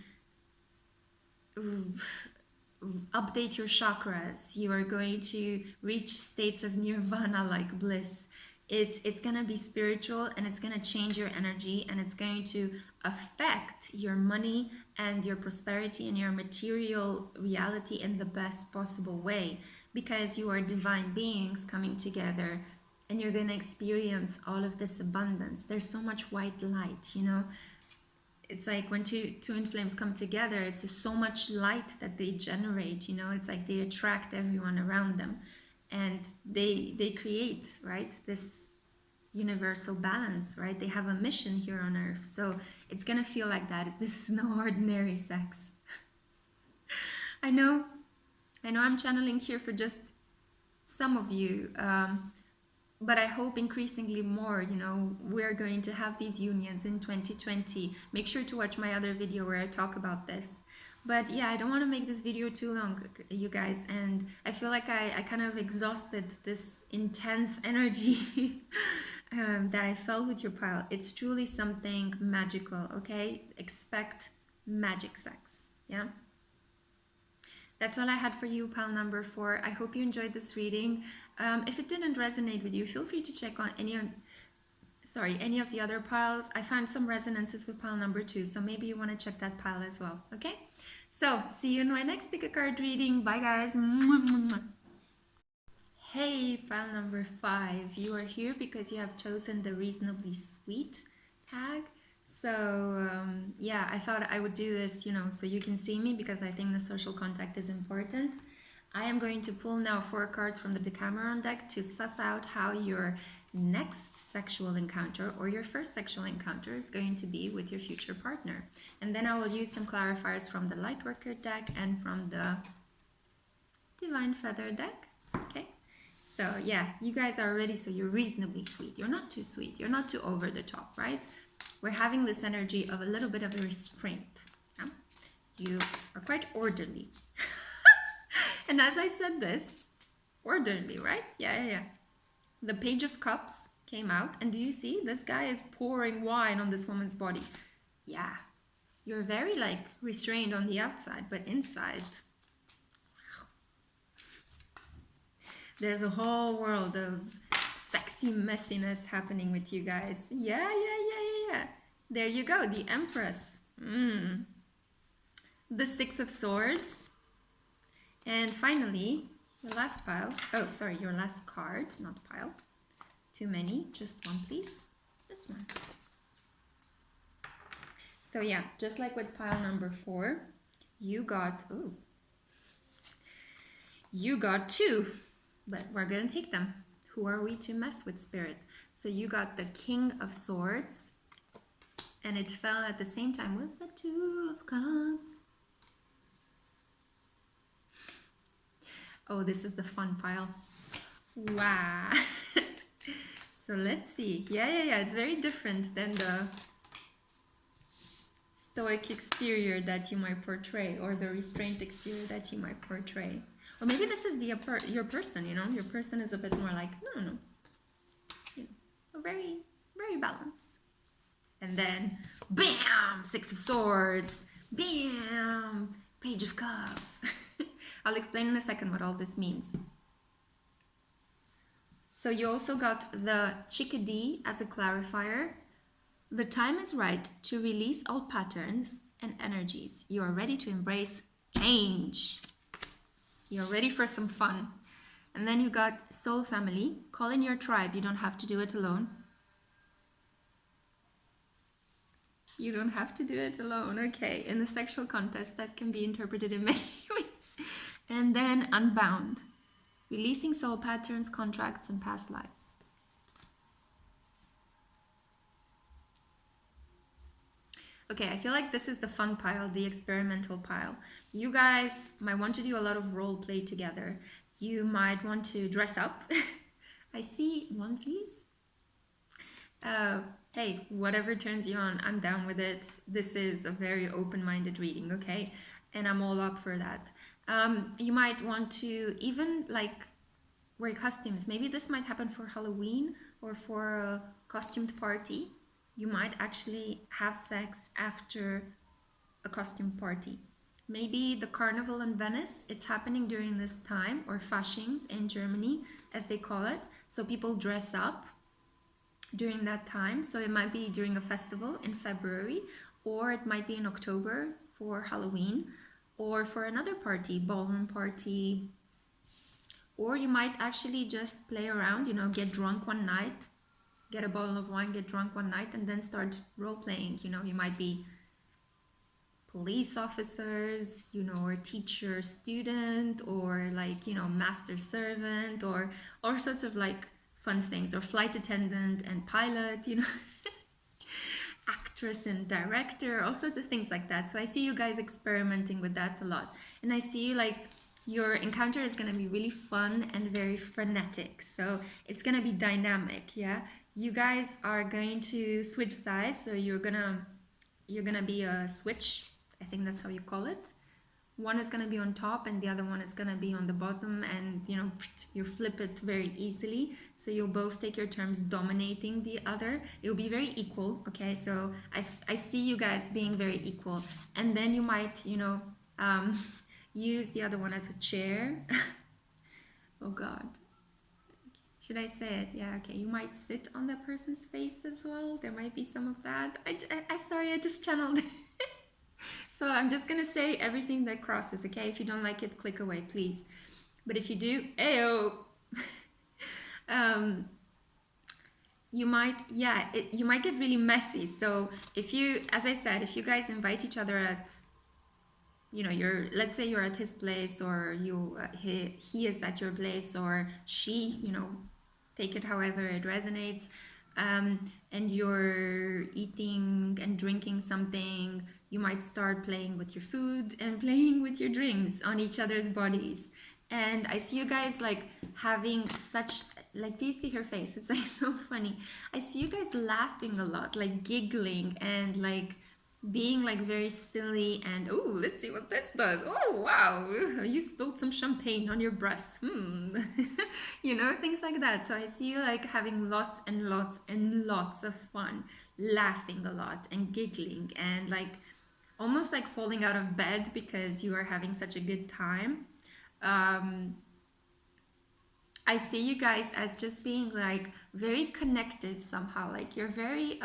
update your chakras. You are going to reach states of nirvana like bliss. It's going to be spiritual, and it's going to change your energy, and it's going to affect your money and your prosperity and your material reality in the best possible way, because you are divine beings coming together, and you're going to experience all of this abundance. There's so much white light, you know. It's like when two twin flames come together, it's so much light that they generate, you know. It's like they attract everyone around them, and they create, right, this universal balance, right? They have a mission here on earth. So it's gonna feel like that. This is no ordinary sex. I know I'm channeling here for just some of you, but I hope increasingly more, you know, we're going to have these unions in 2020. Make sure to watch my other video where I talk about this. But yeah, I don't want to make this video too long, you guys, and I feel like I kind of exhausted this intense energy that I felt with your pile. It's truly something magical, okay? Expect magic sex, yeah? That's all I had for you, pile number 4. I hope you enjoyed this reading. If it didn't resonate with you, feel free to check on any of the other piles. I found some resonances with pile number 2, so maybe you want to check that pile as well, okay? So, see you in my next pick a card reading. Bye, guys. Hey, pile number 5. You are here because you have chosen the reasonably sweet tag. So, yeah, I thought I would do this, you know, so you can see me, because I think the social contact is important. I am going to pull now 4 cards from the Decameron deck to suss out how your next sexual encounter or your first sexual encounter is going to be with your future partner. And then I will use some clarifiers from the Lightworker deck and from the Divine Feather deck. Okay, so yeah, you guys are ready. So you're reasonably sweet. You're not too sweet. You're not too over the top, right? We're having this energy of a little bit of a restraint. Yeah? You are quite orderly. And as I said this, orderly, right? Yeah. The Page of Cups came out, and do you see? This guy is pouring wine on this woman's body. Yeah, you're very like restrained on the outside, but inside, there's a whole world of sexy messiness happening with you guys. Yeah. There you go, the Empress. The Six of Swords. And finally, the last pile. Oh, sorry, your last card, not pile. Too many, just one, please. This one. So yeah, just like with pile number 4, you got, you got 2, but we're gonna take them. Who are we to mess with, Spirit? So you got the King of Swords, and it fell at the same time with the 2 of Cups. Oh, this is the fun pile. Wow. So let's see. Yeah. It's very different than the stoic exterior that you might portray, or the restrained exterior that you might portray. Or maybe this is your person, you know? Your person is a bit more like, no. You know, very, very balanced. And then, bam! 6 of Swords. Bam! Page of Cups. I'll explain in a second what all this means. So you also got the Chickadee as a clarifier. The time is right to release old patterns and energies. You are ready to embrace change. You're ready for some fun. And then you got Soul Family. Call in your tribe. You don't have to do it alone. You don't have to do it alone. Okay, in the sexual contest, that can be interpreted in many ways. And then unbound, releasing soul patterns, contracts, and past lives. Okay, I feel like this is the fun pile, the experimental pile. You guys might want to do a lot of role play together. You might want to dress up. I see onesies. Hey, whatever turns you on, I'm down with it. This is a very open-minded reading, okay? And I'm all up for that. You might want to even like wear costumes. Maybe this might happen for Halloween or for a costumed party. You might actually have sex after a costume party. Maybe the carnival in Venice, it's happening during this time, or Faschings in Germany, as they call it. So people dress up during that time. So it might be during a festival in February, or it might be in October for Halloween, or for another party, ballroom party. Or you might actually just play around, you know, get drunk one night, get a bottle of wine, get drunk one night, and then start role-playing. You know, you might be police officers, you know, or teacher student, or like, you know, master servant, or all sorts of like fun things, or flight attendant and pilot, you know, actress and director, all sorts of things like that. So I see you guys experimenting with that a lot. And I see like your encounter is going to be really fun and very frenetic. So it's going to be dynamic, yeah? You guys are going to switch sides, so you're gonna be a switch. I think that's how you call it. One is going to be on top and the other one is going to be on the bottom, and you know, you flip it very easily. So you'll both take your turns dominating the other. It'll be very equal, okay? So I see you guys being very equal. And then you might, you know, use the other one as a chair. Oh God. Should I say it? Yeah, okay. You might sit on that person's face as well. There might be some of that. I sorry, I just channeled. So I'm just gonna say everything that crosses, okay? If you don't like it, click away, please. But if you do, ayo! You might, yeah, you might get really messy. So if you, as I said, if you guys invite each other at, you know, let's say you're at his place, or he is at your place, or she, you know, take it however it resonates, and you're eating and drinking something, you might start playing with your food and playing with your drinks on each other's bodies. And I see you guys like having such, like, do you see her face? It's like so funny. I see you guys laughing a lot, like giggling and like being like very silly, and oh, let's see what this does. Oh wow, you spilled some champagne on your breast. You know, things like that. So I see you like having lots and lots and lots of fun, laughing a lot and giggling, and like almost like falling out of bed because you are having such a good time. I see you guys as just being like very connected somehow. Like you're very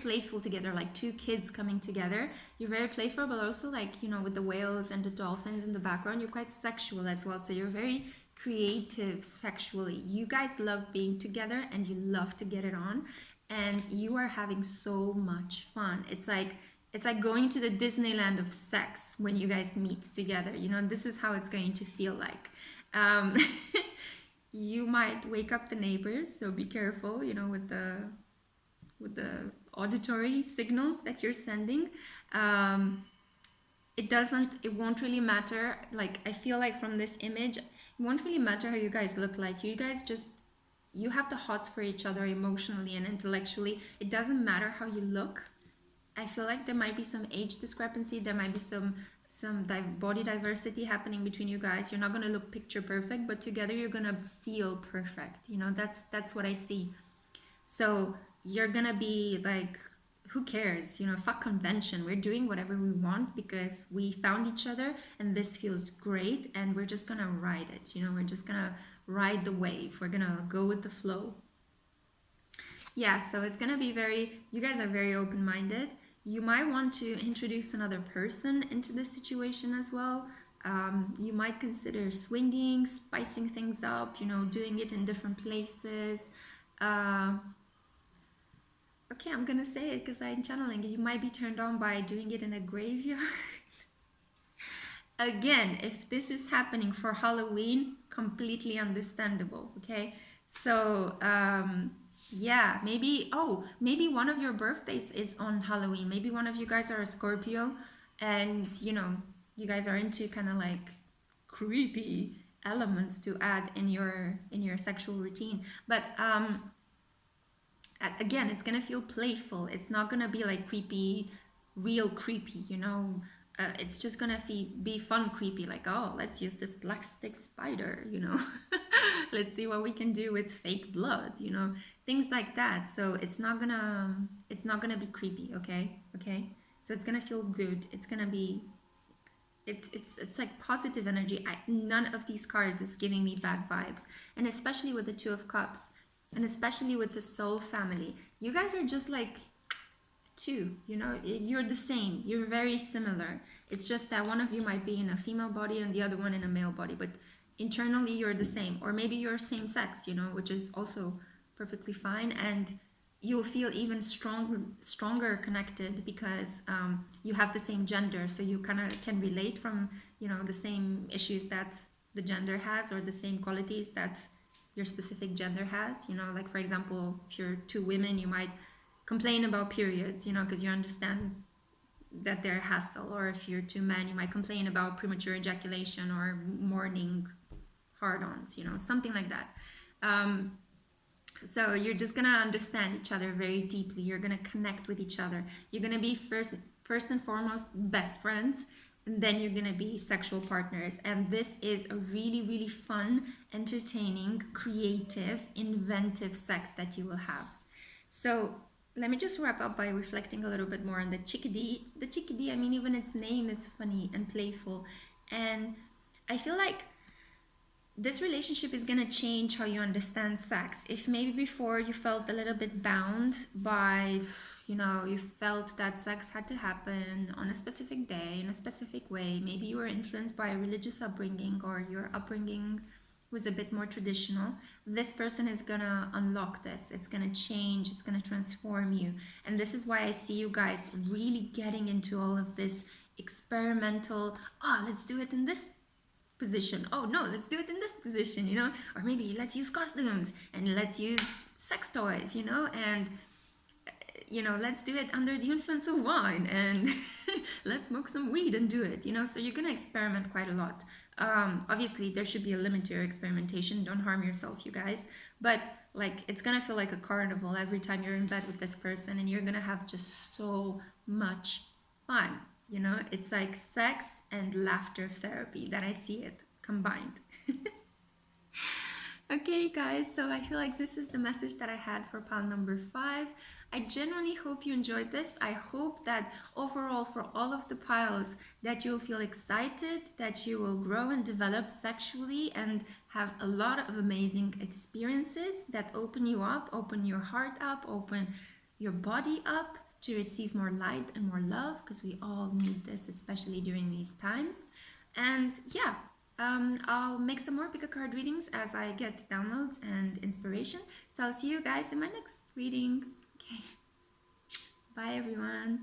playful together, like two kids coming together. You're very playful, but also like, you know, with the whales and the dolphins in the background, you're quite sexual as well. So you're very creative sexually. You guys love being together and you love to get it on, and you are having so much fun. It's like going to the Disneyland of sex when you guys meet together. You know, this is how it's going to feel like. You might wake up the neighbors, so be careful, you know, with the auditory signals that you're sending. It won't really matter. Like, I feel like from this image, it won't really matter how you guys look like. You guys you have the hots for each other emotionally and intellectually. It doesn't matter how you look. I feel like there might be some age discrepancy. There might be some body diversity happening between you guys. You're not going to look picture perfect, but together you're going to feel perfect. You know, that's what I see. So you're going to be like, who cares? You know, fuck convention. We're doing whatever we want because we found each other and this feels great, and we're just going to ride it. You know, we're just going to ride the wave. We're going to go with the flow. Yeah, so it's going to be you guys are very open-minded. You might want to introduce another person into this situation as well. You might consider swinging, spicing things up, you know, doing it in different places. Okay, I'm gonna say it because I'm channeling. You might be turned on by doing it in a graveyard. Again, if this is happening for Halloween, completely understandable, okay? So, yeah, maybe, oh, maybe one of your birthdays is on Halloween. Maybe one of you guys are a Scorpio and, you know, you guys are into kind of like creepy elements to add in your sexual routine. But again, it's gonna feel playful. It's not gonna be like creepy, real creepy, you know. It's just gonna be fun creepy, like, oh, let's use this plastic spider, you know. Let's see what we can do with fake blood, you know, things like that. So it's not gonna be creepy, okay. So it's gonna feel good. It's gonna be it's like positive energy. None of these cards is giving me bad vibes, and especially with the Two of Cups, and especially with the Soul family. You guys are just like two, you know, you're the same, you're very similar. It's just that one of you might be in a female body and the other one in a male body, but internally you're the same. Or maybe you're same sex, you know, which is also perfectly fine, and you'll feel even stronger connected because you have the same gender, so you kind of can relate from, you know, the same issues that the gender has, or the same qualities that your specific gender has, you know. Like, for example, if you're two women, you might complain about periods, you know, because you understand that they're a hassle. Or if you're two men, you might complain about premature ejaculation or morning hard-ons, you know, something like that. So you're just gonna understand each other very deeply. You're gonna connect with each other. You're gonna be first and foremost best friends, and then you're gonna be sexual partners. And this is a really, really fun, entertaining, creative, inventive sex that you will have. So let me just wrap up by reflecting a little bit more on the chickadee. The chickadee, I mean, even its name is funny and playful. And I feel like this relationship is going to change how you understand sex. If maybe before you felt a little bit bound by, you know, you felt that sex had to happen on a specific day, in a specific way. Maybe you were influenced by a religious upbringing, or your upbringing was a bit more traditional. This person is going to unlock this. It's going to change. It's going to transform you. And this is why I see you guys really getting into all of this experimental, oh, let's do it in this position, oh no, let's do it in this position, you know, or maybe let's use costumes and let's use sex toys, you know, and you know, let's do it under the influence of wine, and let's smoke some weed and do it, you know. So you're gonna experiment quite a lot. Obviously there should be a limit to your experimentation. Don't harm yourself, you guys. But like, it's gonna feel like a carnival every time you're in bed with this person, and you're gonna have just so much fun. You know, it's like sex and laughter therapy, that I see it combined. Okay, guys, so I feel like this is the message that I had for pile number 5. I genuinely hope you enjoyed this. I hope that overall, for all of the piles, that you'll feel excited, that you will grow and develop sexually and have a lot of amazing experiences that open you up, open your heart up, open your body up to receive more light and more love, because we all need this, especially during these times. And yeah, I'll make some more pick a card readings as I get downloads and inspiration. So I'll see you guys in my next reading. Okay, bye everyone.